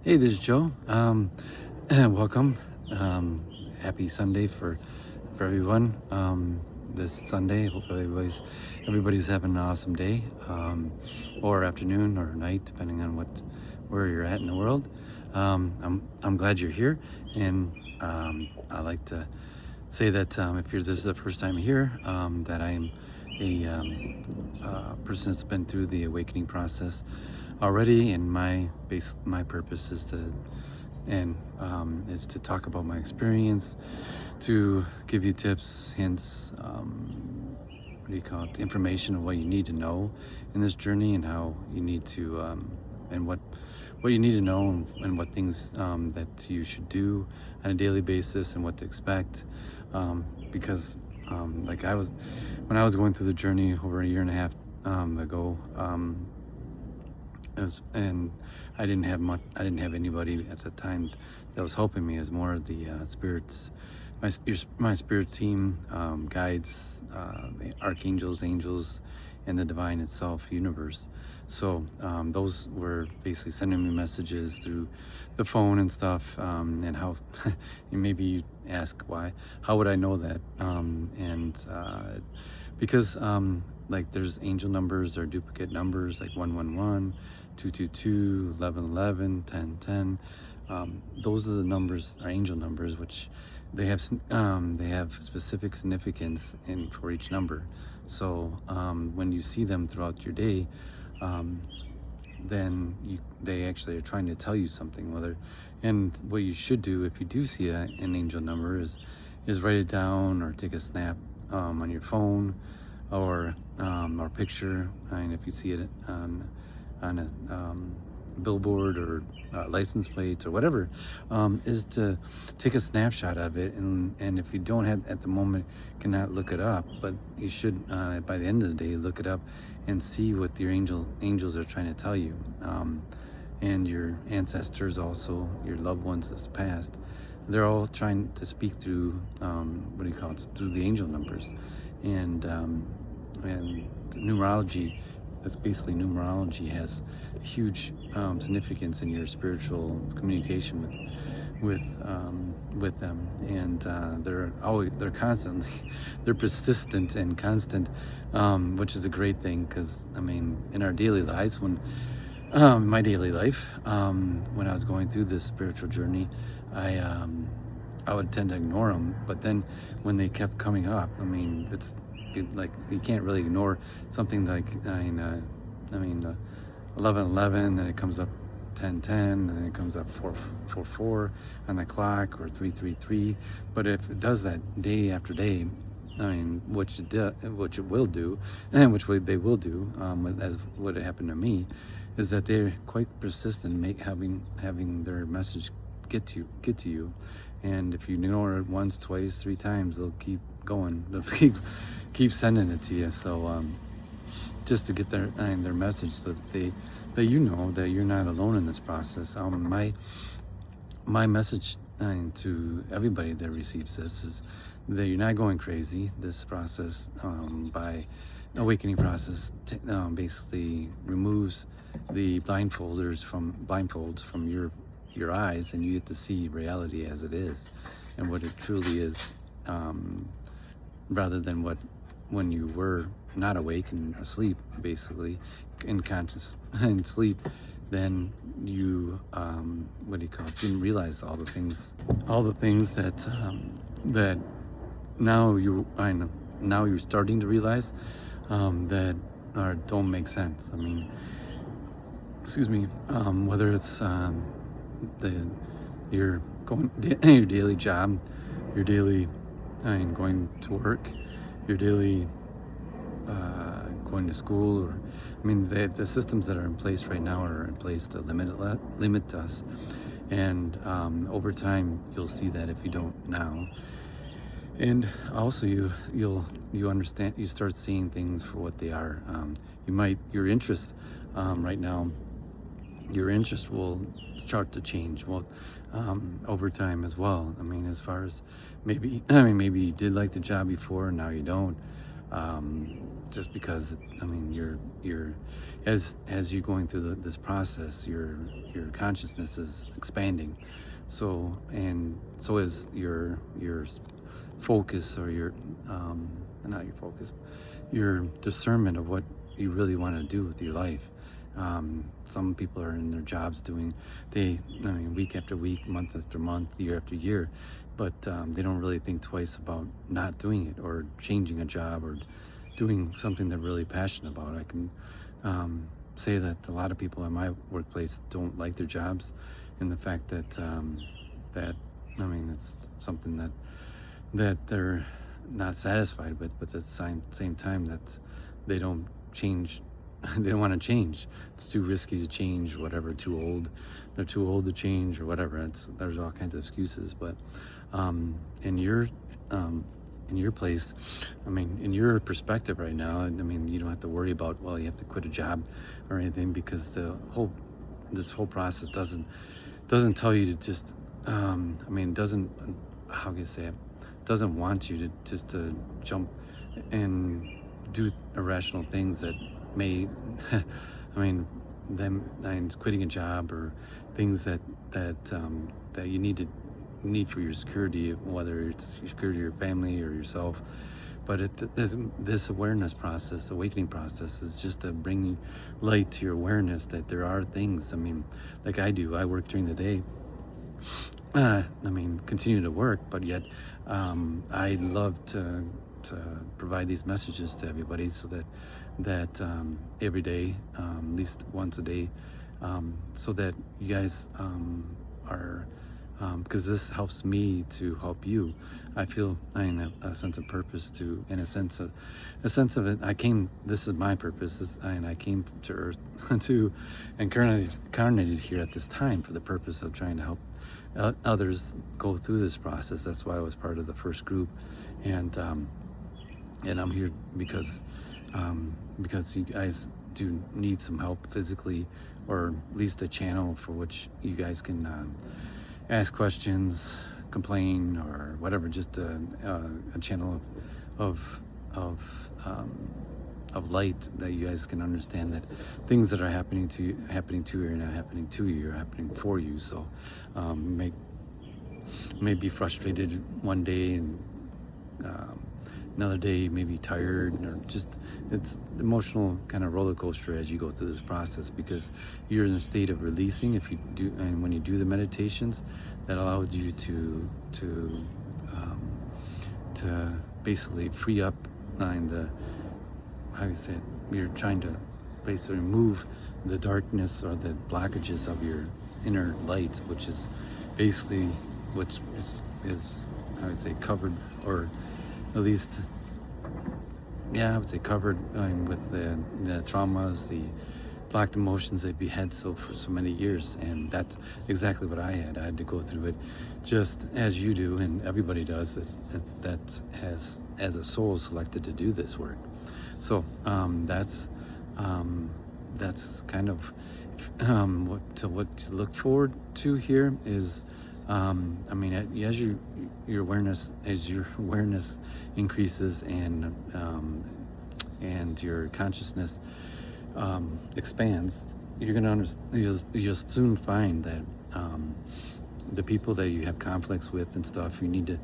Hey, this is Joe. Welcome. Happy Sunday for everyone. This Sunday, hope everybody's having an awesome day, or afternoon or night, depending on where you're at in the world. I'm glad you're here, and I like to say that if this is the first time here, that I am a person that's been through the awakening process already, and my purpose is to talk about my experience, to give you tips, hints, what do you call it, information of what you need to know in this journey, and how you need to and what you need to know, and what things that you should do on a daily basis, and what to expect, because like when I was going through the journey over a year and a half ago, and I didn't have much. I didn't have anybody at the time that was helping me. It was more of the spirits, my spirit team, guides, the archangels, angels, and the divine itself, universe. So those were basically sending me messages through the phone and stuff. And how, and maybe you ask why? How would I know that? Because like there's angel numbers or duplicate numbers like 111, 222, 1111, 1010. Those are the numbers, are angel numbers, which they have specific significance in for each number. So when you see them throughout your day, um, then they actually are trying to tell you something. And what you should do if you do see an angel number is write it down, or take a snap on your phone, or picture. And if you see it on a billboard or license plates or whatever, is to take a snapshot of it. And if you don't have at the moment, cannot look it up, but you should, by the end of the day, look it up and see what your angels are trying to tell you, and your ancestors, also your loved ones that's passed. They're all trying to speak through, what do you call it, through the angel numbers. And um, and numerology, that's basically numerology, has huge significance in your spiritual communication with them. And they're constantly they're persistent and constant, which is a great thing, because I mean, in our daily lives, my daily life, when I was going through this spiritual journey, I um, I would tend to ignore them. But then when they kept coming up, I mean, like you can't really ignore something like, 11:11, then it comes up 10:10, and then it comes up 4:44 on the clock, or 3:33. But if it does that day after day, I mean, which it will do, and they will do, as what happened to me, is that they're quite persistent, having their message get to you. And if you ignore it once, twice, three times, they'll keep going. They'll keep sending it to you. So just to get their message, so that you know that you're not alone in this process. My message, to everybody that receives this, is that you're not going crazy. This process, by awakening process, basically removes the blindfolds from your eyes, and you get to see reality as it is, and what it truly is, um, rather than when you were not awake and asleep, basically in conscious and sleep. Then you, what do you call it, didn't realize all the things that now you're starting to realize, that don't make sense. I mean, excuse me, whether it's the your going your daily job, your daily, going to work, your daily, going to school, or I mean, the systems that are in place right now are in place to limit us. And over time, you'll see that if you don't now. And also, you understand, you start seeing things for what they are. Your interest, right now, your interest will start to change, well, over time as well. I mean, as far as maybe maybe you did like the job before and now you don't. just because I mean you're as you're going through this process, your consciousness is expanding. So and so is your focus, or your not your focus, your discernment of what you really want to do with your life. Some people are in their jobs doing I mean, week after week, month after month, year after year, but they don't really think twice about not doing it, or changing a job, or doing something they're really passionate about. I can say that a lot of people in my workplace don't like their jobs, and the fact that that I mean, it's something that they're not satisfied with, but at the same time that they don't change. They don't want to change. It's too risky to change, whatever. Too old. They're too old to change, or whatever. There's all kinds of excuses. But in your place, I mean, in your perspective right now, I mean, you don't have to worry about, well, you have to quit a job or anything, because this whole process doesn't tell you to just I mean, doesn't, how can you say it, doesn't want you to just to jump and do irrational things that may I mean, and quitting a job, or things that you need for your security, whether it's your security of your family or yourself. But this awareness process, awakening process, is just to bring light to your awareness that there are things. I mean, like I work during the day. I mean, continue to work, but yet I love to provide these messages to everybody, so that every day, at least once a day, so that you guys are, because this helps me to help you. I feel I have a sense of purpose to, in a sense of it. This is my purpose, and I came to Earth to incarnated here at this time for the purpose of trying to help others go through this process. That's why I was part of the first group, and I'm here because you guys do need some help physically, or at least a channel for which you guys can ask questions, complain, or whatever. Just a channel of light, that you guys can understand that things that are happening to you are not happening to you, are happening for you. So may be frustrated one day, and another day maybe tired, or just, it's emotional kind of roller coaster as you go through this process, because you're in a state of releasing. If you do, and when you do the meditations, that allows you to basically free up, and how you say it, you're trying to basically remove the darkness or the blockages of your inner light, which is basically, which is I would say covered, or at least, yeah, I would say covered with the traumas, the blocked emotions that we had for so many years. And that's exactly what I had. I had to go through it, just as you do, and everybody does. That has, as a soul, selected to do this work. So that's kind of what to look forward to here is. I mean, as your awareness increases, and your consciousness expands, you're gonna you'll soon find that the people that you have conflicts with and stuff, you need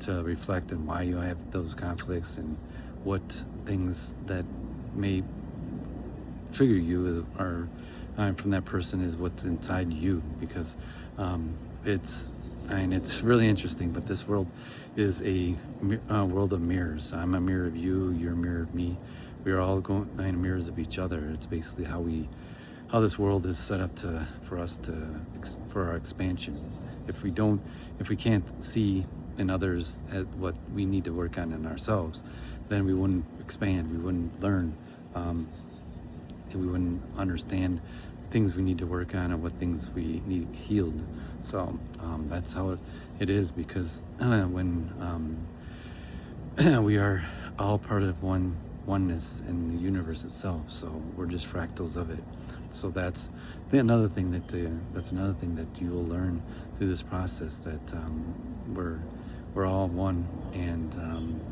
to reflect on why you have those conflicts, and what things that may trigger you are from that person is what's inside you, because it's really interesting. But this world is a world of mirrors. I'm a mirror of you, you're a mirror of me. We are all mirrors of each other. It's basically how this world is set up for our expansion. If we can't see in others at what we need to work on in ourselves, then we wouldn't expand, we wouldn't learn, and we wouldn't understand things we need to work on, and what things we need healed. So that's how it is, because when we are all part of oneness in the universe itself, so we're just fractals of it. So that's another thing that you will learn through this process, that we're all one, and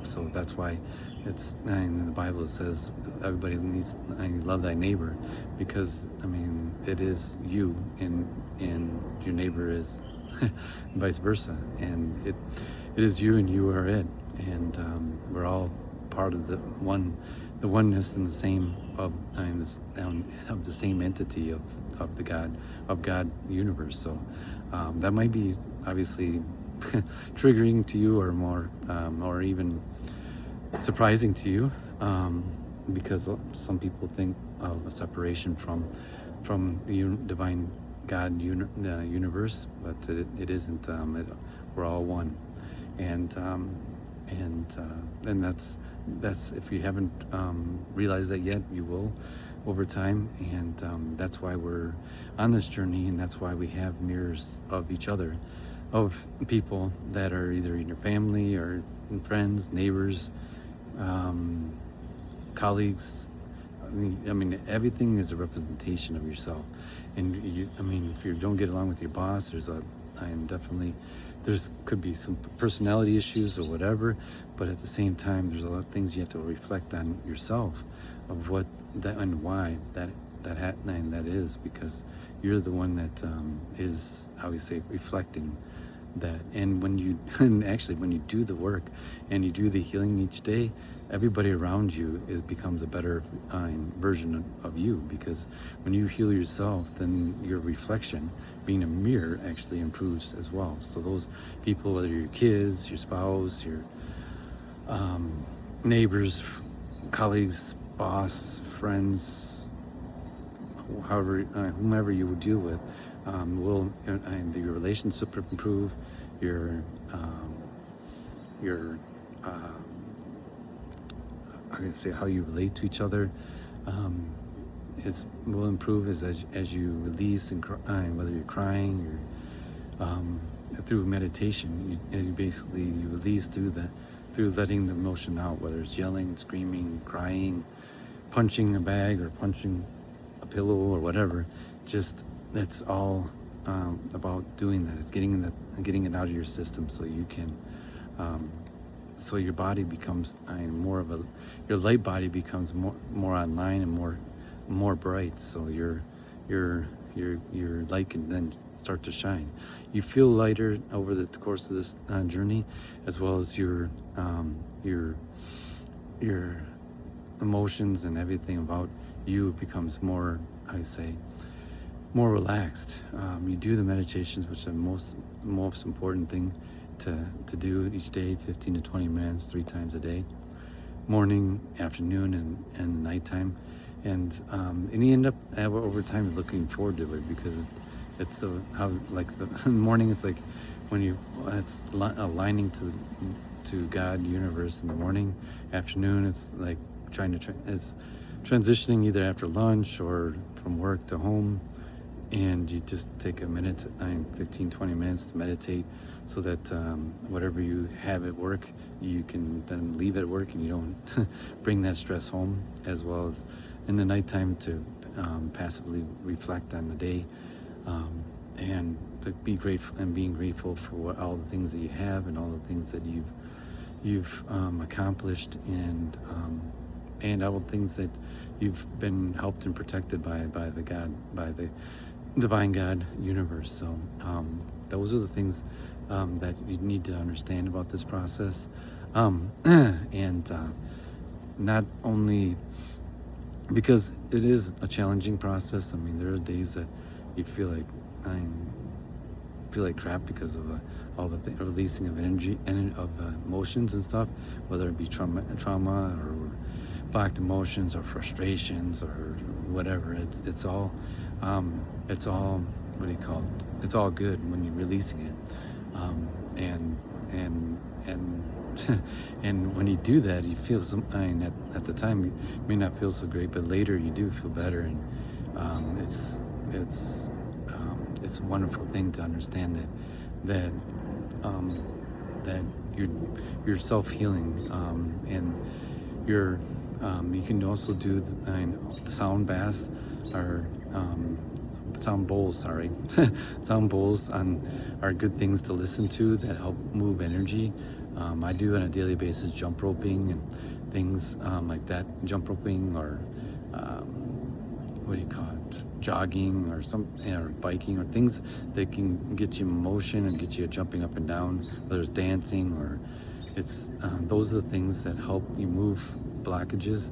so that's why it's in the Bible it says everybody needs love thy neighbor, because I mean it is you and your neighbor is vice versa, and it is you and you are it, and we're all part of the oneness and the same of the same entity of the God universe. So that might be obviously triggering to you, or more or even surprising to you, because some people think of a separation from the divine God universe, but it isn't. We're all one, and that's if you haven't realized that yet, you will over time, and that's why we're on this journey, and that's why we have mirrors of each other, of people that are either in your family or friends, neighbors, colleagues. I mean, everything is a representation of yourself. And if you don't get along with your boss, there's could be some personality issues or whatever, but at the same time, there's a lot of things you have to reflect on yourself, of what that and why that is, because you're the one that is, how we say, reflecting that. And when you and actually when you do the work and you do the healing each day, everybody around you becomes a better version of you, because when you heal yourself, then your reflection, being a mirror, actually improves as well. So those people, whether your kids, your spouse, your neighbors, colleagues, boss, friends, whomever you would deal with, will your relationship improve, your I can say how you relate to each other will improve as you release and cry, whether you're crying or through meditation. You release through letting the emotion out, whether it's yelling, screaming, crying, punching a bag, or punching a pillow, or whatever. Just it's all about doing that. It's getting it out of your system, so you can. So your body becomes your light body becomes more online and more bright. So your light can then start to shine. You feel lighter over the course of this journey, as well as your emotions and everything about you becomes more, more relaxed. You do the meditations, which are the most important thing to do each day, 15 to 20 minutes, 3 times a day, morning, afternoon, and nighttime. And you end up over time looking forward to it, because it's the morning, it's like when it's aligning to God universe in the morning. Afternoon, it's like it's transitioning either after lunch or from work to home, and you just take a minute, 15, 20 minutes to meditate, so that whatever you have at work, you can then leave at work and you don't bring that stress home, as well as in the nighttime to passively reflect on the day, and to be grateful, and being grateful for all the things that you have and all the things that you've accomplished, and all the things that you've been helped and protected by the divine God universe. So those are the things that you need to understand about this process, and not only because it is a challenging process. I mean, there are days that you feel like crap because of all the releasing of energy and of emotions and stuff, whether it be trauma or blocked emotions or frustrations or whatever. It's all what do you call it? It's all good when you're releasing it, and when you do that, you feel at the time you may not feel so great, but later you do feel better, and it's a wonderful thing to understand that you're self-healing, and you can also do the sound baths are sound bowls, sorry. Sound bowls are good things to listen to that help move energy. I do on a daily basis jump roping and things like that, jump roping or what do you call it, jogging or or biking or things that can get you in motion and get you jumping up and down, whether it's dancing or it's those are the things that help you move blockages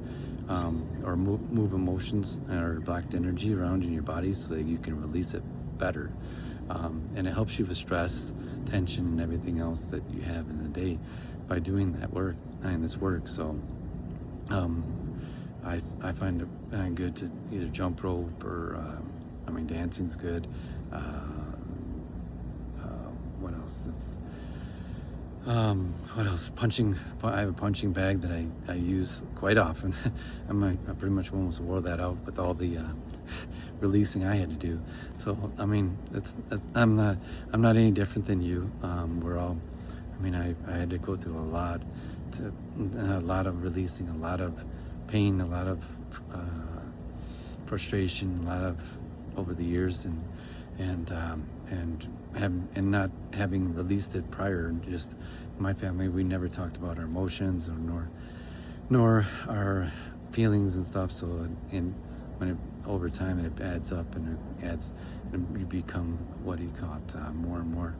or move emotions or blocked energy around in your body so that you can release it better. And it helps you with stress, tension, and everything else that you have in the day by doing that work and this work. So I find it good to either jump rope or dancing's good. What else? What else? Punching. I have a punching bag that I use quite often. I pretty much almost wore that out with all the releasing I had to do. So I mean, I'm not any different than you. We're all. I had to go through a lot of releasing, a lot of pain, a lot of frustration, a lot of over the years, and not having released it prior. Just my family, we never talked about our emotions nor our feelings and stuff. So over time it adds up and you become, what do you call it, more and more,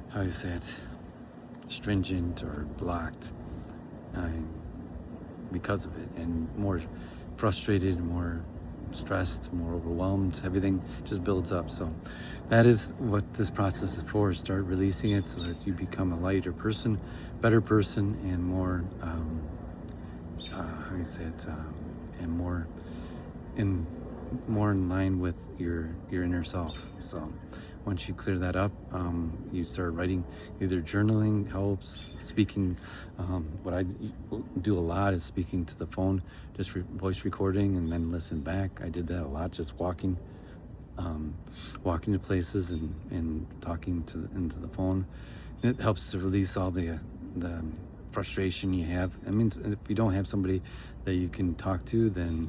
how you say it, stringent or blocked because of it, and more frustrated, more stressed, more overwhelmed. Everything just builds up. So that is what this process is for. Start releasing it so that you become a lighter person, better person, and more how you say it, and more in line with your inner self. So once you clear that up, you start writing. Either journaling helps, speaking. What I do a lot is speaking to the phone, just voice recording and then listen back. I did that a lot, just walking to places and talking into the phone. It helps to release all the frustration you have. I mean, if you don't have somebody that you can talk to, then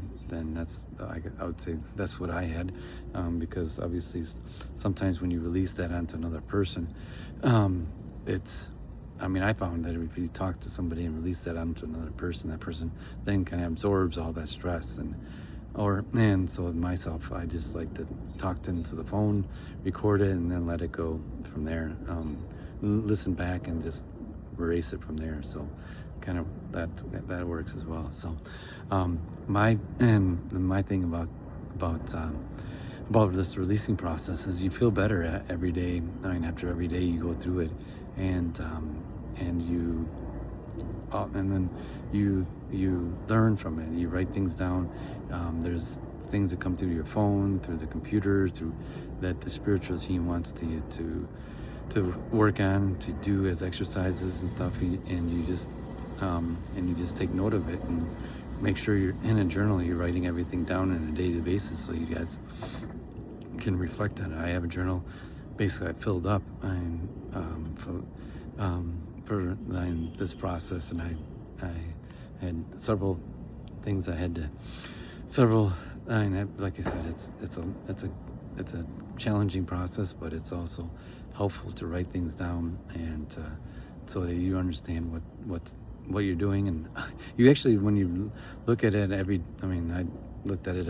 that's, I would say that's what I had, because obviously sometimes when you release that onto another person, I found that if you talk to somebody and release that onto another person, that person then kind of absorbs all that stress and so myself, I just like to talk into the phone, record it, and then let it go from there. Listen back and just erase it from there. So kind of that works as well. So my thing about this releasing process is you feel better every day. After every day you go through it, and then you learn from it. You write things down. There's things that come through your phone, through the computer, through that the spiritual team wants to work on, to do as exercises and stuff, and you just take note of it and make sure you're in a journal. You're writing everything down on a daily basis, so you guys can reflect on it. I have a journal, basically I filled up for this process, and I had several things I had to like I said, it's a challenging process, but it's also helpful to write things down and so that you understand what you're doing. And you actually, when you look at it I looked at it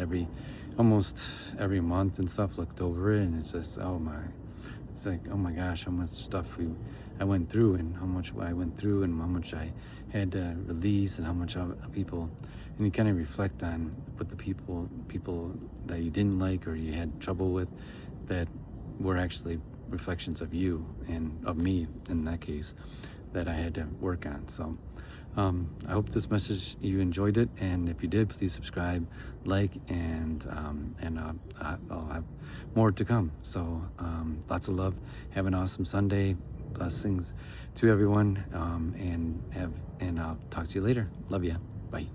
almost every month and stuff, looked over it, and it's just oh my gosh, how much stuff I went through, and how much I went through, and how much I had to release, and how much people, and you kind of reflect on what the people that you didn't like or you had trouble with, that were actually reflections of you and of me in that case, that I had to work on. So I hope this message, you enjoyed it, and if you did, please subscribe, like, and I'll have more to come. So lots of love. Have an awesome Sunday. Blessings to everyone, and I'll talk to you later. Love ya. Bye.